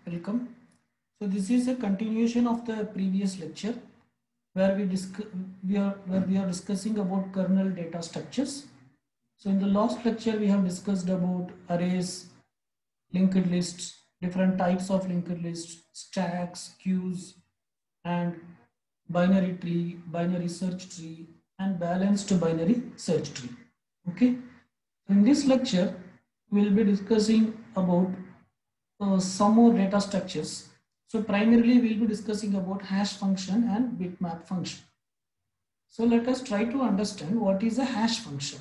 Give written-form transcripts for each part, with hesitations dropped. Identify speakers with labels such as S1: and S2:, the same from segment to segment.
S1: welcome. So this is a continuation of the previous lecture where we are discussing about kernel data structures. So in the last lecture we have discussed about arrays, linked lists, different types of linked lists, stacks, queues, and binary tree, binary search tree, and balanced binary search tree. Okay. In this lecture, we will be discussing about some more data structures. So primarily we will be discussing about hash function and bitmap function. So let us try to understand what is a hash function.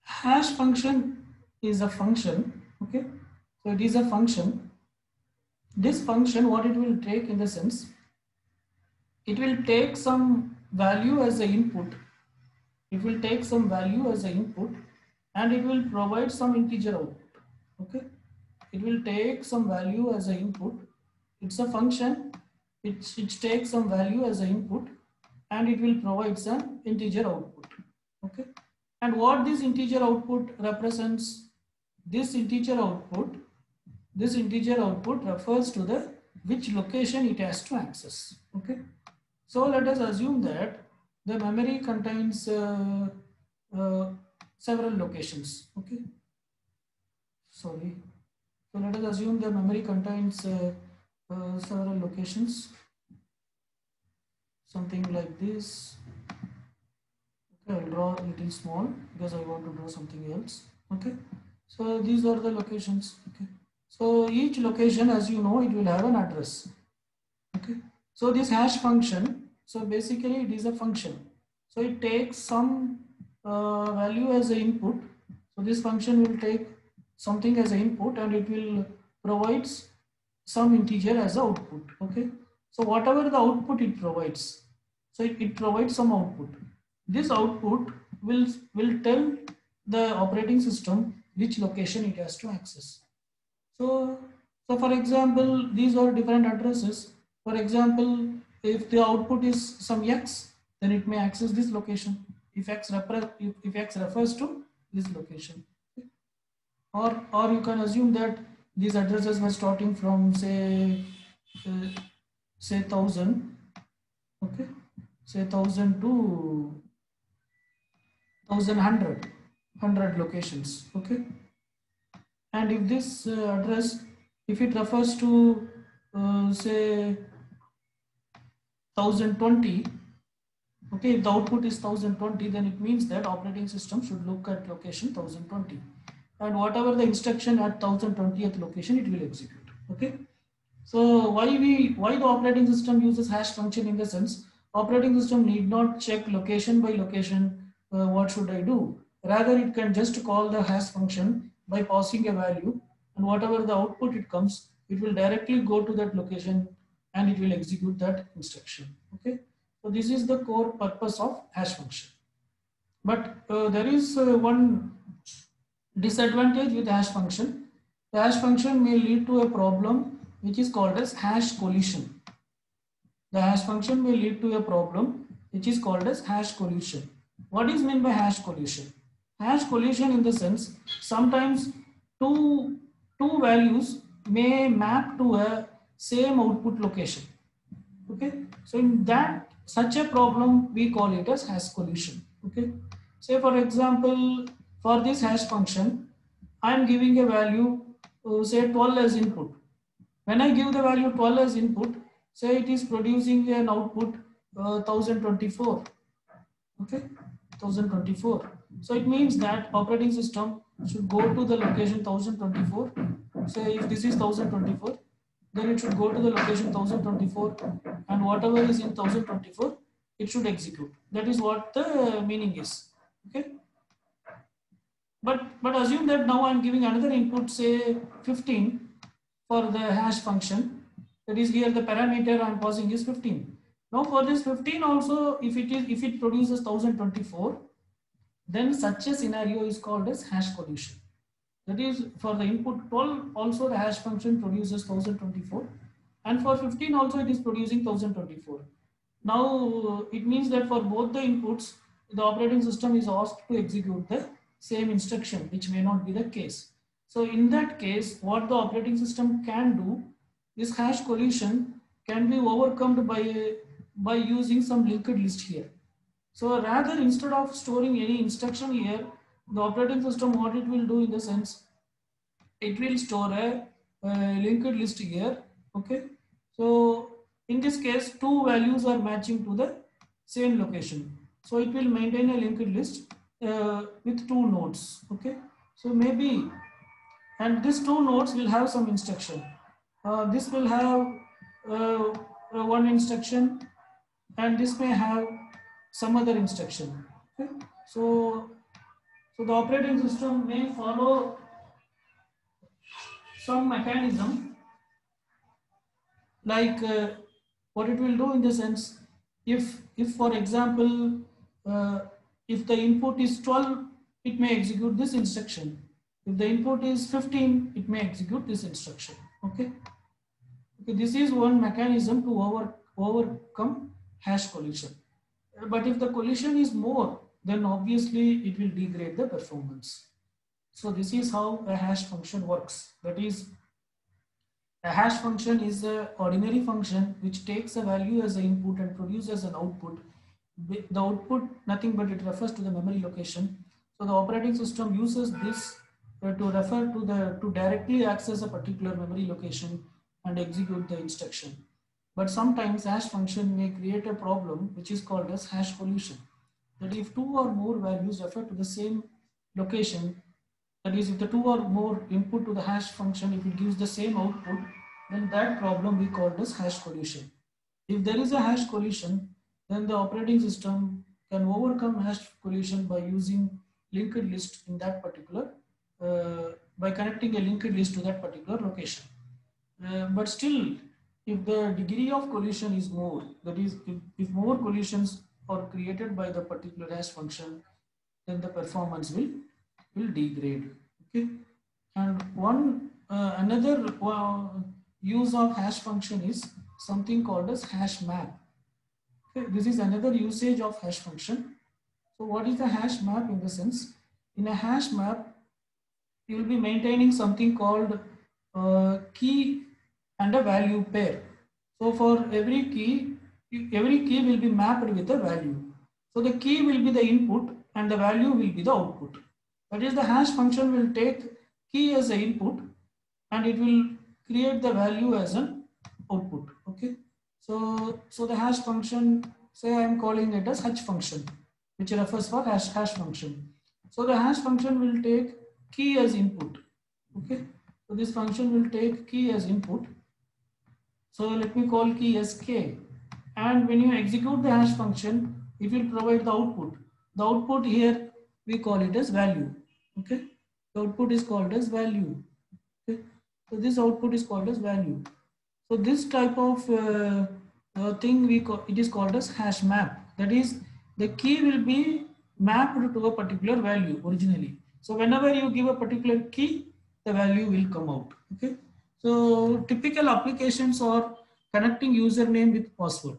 S1: Hash function is a function, okay? So it is a function. This function, what it will take in the sense, it will take some value as an input. It will take some value as an input and it will provide some integer output, okay? It will take some value as an input. It's a function. It takes some value as an input and it will provide some integer output. Okay. And what this integer output represents, this integer output refers to the which location it has to access. Okay. So let us assume that the memory contains several locations. Okay. Sorry. So let us assume the memory contains several locations, something like this. Okay, I'll draw a little small because I want to draw something else. Okay, so these are the locations. Okay, so each location, as you know, it will have an address. Okay, so this hash function, so basically it is a function. So it takes some value as an input. So this function will take something as an input and it will provides some integer as an output. Okay, so whatever the output it provides, so it provides some output. This output will tell the operating system which location it has to access. So for example, these are different addresses. For example, if the output is some x, then it may access this location. If x refers to this location, or you can assume that these addresses were starting from say 1000, okay, say 1000 to 1100 locations, okay. And if this address, if it refers to say 1020, okay, if the output is 1020, then it means that operating system should look at location 1020 and whatever the instruction at 1020th location it will execute. Okay, so why the operating system uses hash function? In the sense, operating system need not check location by location, what should I do, rather it can just call the hash function by passing a value, and whatever the output it comes, it will directly go to that location and it will execute that instruction. Okay, so this is the core purpose of hash function. But there is one disadvantage with hash function. The hash function may lead to a problem which is called as hash collision. The hash function may lead to a problem which is called as hash collision. What is meant by hash collision? Hash collision in the sense, sometimes two values may map to a same output location. Okay, so in that such a problem we call it as hash collision. Okay, say for example, for this hash function I am giving a value say 12 as input. When I give the value 12 as input, say it is producing an output 1024. Okay, 1024. So it means that operating system should go to the location 1024. Say if this is 1024, then it should go to the location 1024 and whatever is in 1024, it should execute. That is what the meaning is. Okay. But assume that now I am giving another input, say 15 for the hash function. That is, here the parameter I am passing is 15. Now for this 15 also, if it produces 1024, then such a scenario is called as hash collision. That is, for the input 12 also the hash function produces 1024 and for 15 also it is producing 1024. Now it means that for both the inputs the operating system is asked to execute the same instruction, which may not be the case. So in that case, what the operating system can do, this hash collision can be overcome by using some linked list here. So rather, instead of storing any instruction here, the operating system, what it will do in the sense, it will store a linked list here. Okay. So in this case, two values are matching to the same location. So it will maintain a linked list with two nodes. Okay. So maybe, and these two nodes will have some instruction. This will have one instruction, and this may have some other instruction. Okay. So the operating system may follow some mechanism, like what it will do in the sense, if for example, uh, if the input is 12, it may execute this instruction. If the input is 15, it may execute this instruction. Okay. Okay, this is one mechanism to overcome hash collision. But if the collision is more, then obviously it will degrade the performance. So this is how a hash function works. That is, a hash function is an ordinary function which takes a value as an input and produces an output. The output, nothing but it refers to the memory location. So the operating system uses this to refer to to directly access a particular memory location and execute the instruction. But sometimes hash function may create a problem which is called as hash collision. That if two or more values refer to the same location, that is, if the two or more input to the hash function, if it gives the same output, then that problem we call as hash collision. If there is a hash collision, then the operating system can overcome hash collision by using linked list in that particular, by connecting a linked list to that particular location. But still, if the degree of collision is more, that is, if more collisions are created by the particular hash function, then the performance will degrade. Okay. And one another use of hash function is something called as hash map. Okay. This is another usage of hash function. So what is the hash map in the sense? In a hash map, you will be maintaining something called key and a value pair. So for every key will be mapped with a value. So the key will be the input and the value will be the output. That is, the hash function will take key as an input and it will create the value as an output. Okay. So the hash function, say I am calling it as hash function, which refers for hash function. So the hash function will take key as input. Okay. So this function will take key as input. So let me call key as k. And when you execute the hash function, it will provide the output. The output here we call it as value. Okay. The output is called as value. Okay. So this output is called as value. So this type of thing it is called as hash map. That is, the key will be mapped to a particular value originally. So whenever you give a particular key, the value will come out. Okay. So typical applications are connecting username with password.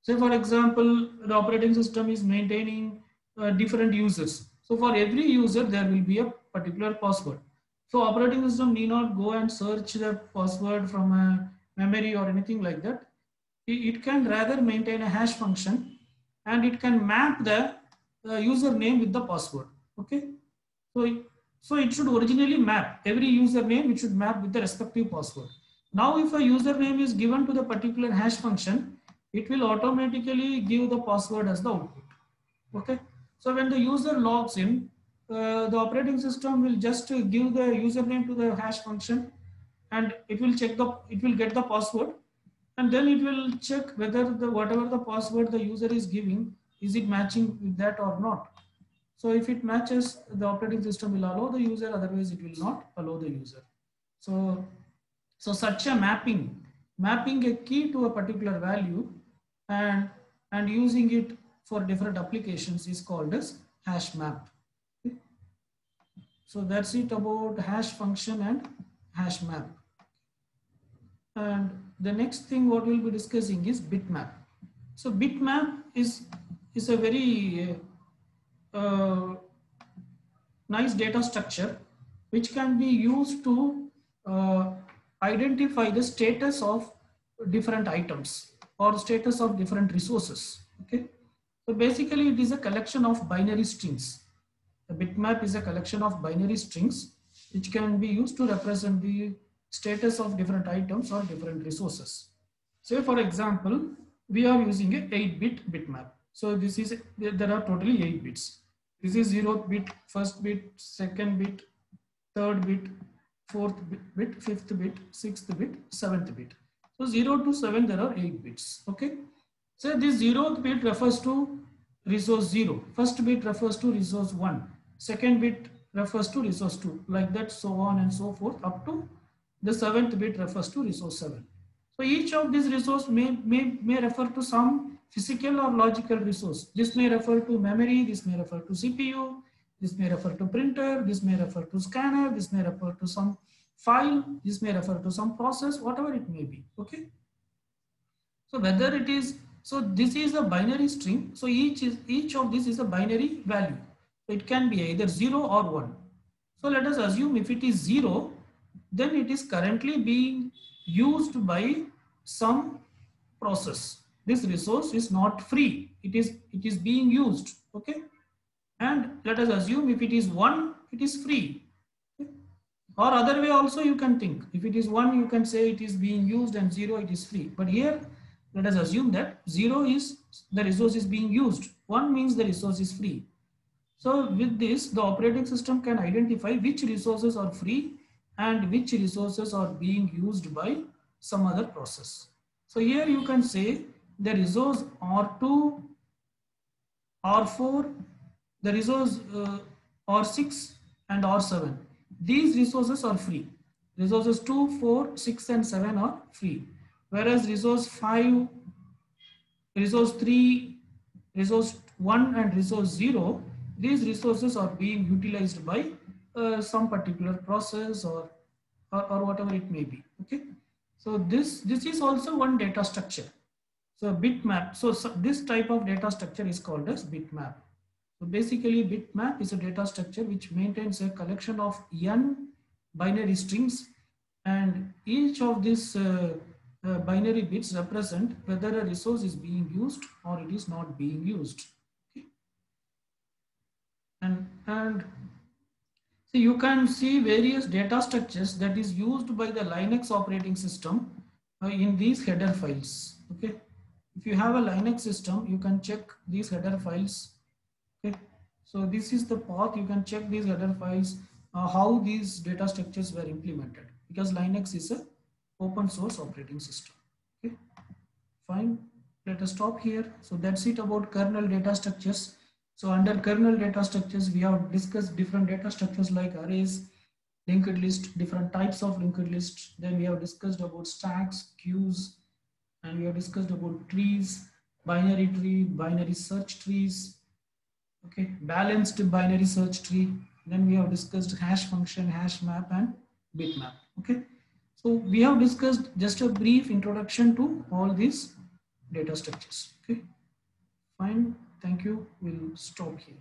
S1: Say for example, the operating system is maintaining different users. So for every user, there will be a particular password. So operating system need not go and search the password from a memory or anything like that. It can rather maintain a hash function and it can map the username with the password. Okay. So it should originally map every username, it should map with the respective password. Now if a username is given to the particular hash function, it will automatically give the password as the output. Okay. So when the user logs in, the operating system will just give the username to the hash function and it will get the password, and then it will check whether whatever the password the user is giving, is it matching with that or not. So if it matches, the operating system will allow the user, otherwise it will not allow the user. So such a mapping a key to a particular value and using it for different applications is called as hash map. Okay. So that's it about hash function and hash map. And the next thing what we'll be discussing is bitmap. So bitmap is a very nice data structure which can be used to identify the status of different items or status of different resources. Okay, so basically it is a collection of binary strings. A bitmap is a collection of binary strings which can be used to represent the status of different items or different resources. Say for example, we are using a 8-bit bitmap. So this is, there are totally 8 bits. This is 0th bit, 1st bit, 2nd bit, 3rd bit, 4th bit, 5th bit, 6th bit, 7th bit. So 0 to 7 there are 8 bits. Okay. So this 0th bit refers to resource 0. First bit refers to resource 1. Second bit refers to resource 2. Like that, so on and so forth, up to the 7th bit refers to resource 7. So each of these resource may refer to some physical or logical resource. This may refer to memory, this may refer to CPU, this may refer to printer, this may refer to scanner, this may refer to some file, this may refer to some process, whatever it may be. Okay. So whether it is, so this is a binary string. So each of this is a binary value. So it can be either 0 or 1. So let us assume if it is 0, then it is currently being used by some process. This resource is not free. It is being used. Okay. And let us assume if it is 1, it is free. Okay? Or other way also you can think. If it is 1, you can say it is being used, and 0 it is free. But here let us assume that 0 is the resource is being used. 1 means the resource is free. So with this, the operating system can identify which resources are free and which resources are being used by some other process. So here you can say the resource R2, R4, the resource R6 and R7. These resources are free. Resources 2, 4, 6 and 7 are free. Whereas resource 5, resource 3, resource 1 and resource 0, these resources are being utilized by some particular process or whatever it may be. Okay. So this is also one data structure. So bitmap. So this type of data structure is called as bitmap. So basically bitmap is a data structure which maintains a collection of n binary strings, and each of these binary bits represent whether a resource is being used or it is not being used. Okay. And so you can see various data structures that is used by the Linux operating system in these header files. Okay. If you have a Linux system, you can check these header files. Okay. So this is the path. You can check these header files, how these data structures were implemented, because Linux is a open source operating system. Okay. Fine. Let us stop here. So that's it about kernel data structures. So under kernel data structures, we have discussed different data structures like arrays, linked list, different types of linked list. Then we have discussed about stacks, queues, and we have discussed about trees, binary tree, binary search trees. Okay, balanced binary search tree. Then we have discussed hash function, hash map, and bitmap. Okay, so we have discussed just a brief introduction to all these data structures. Okay, fine. Thank you. We'll stop here.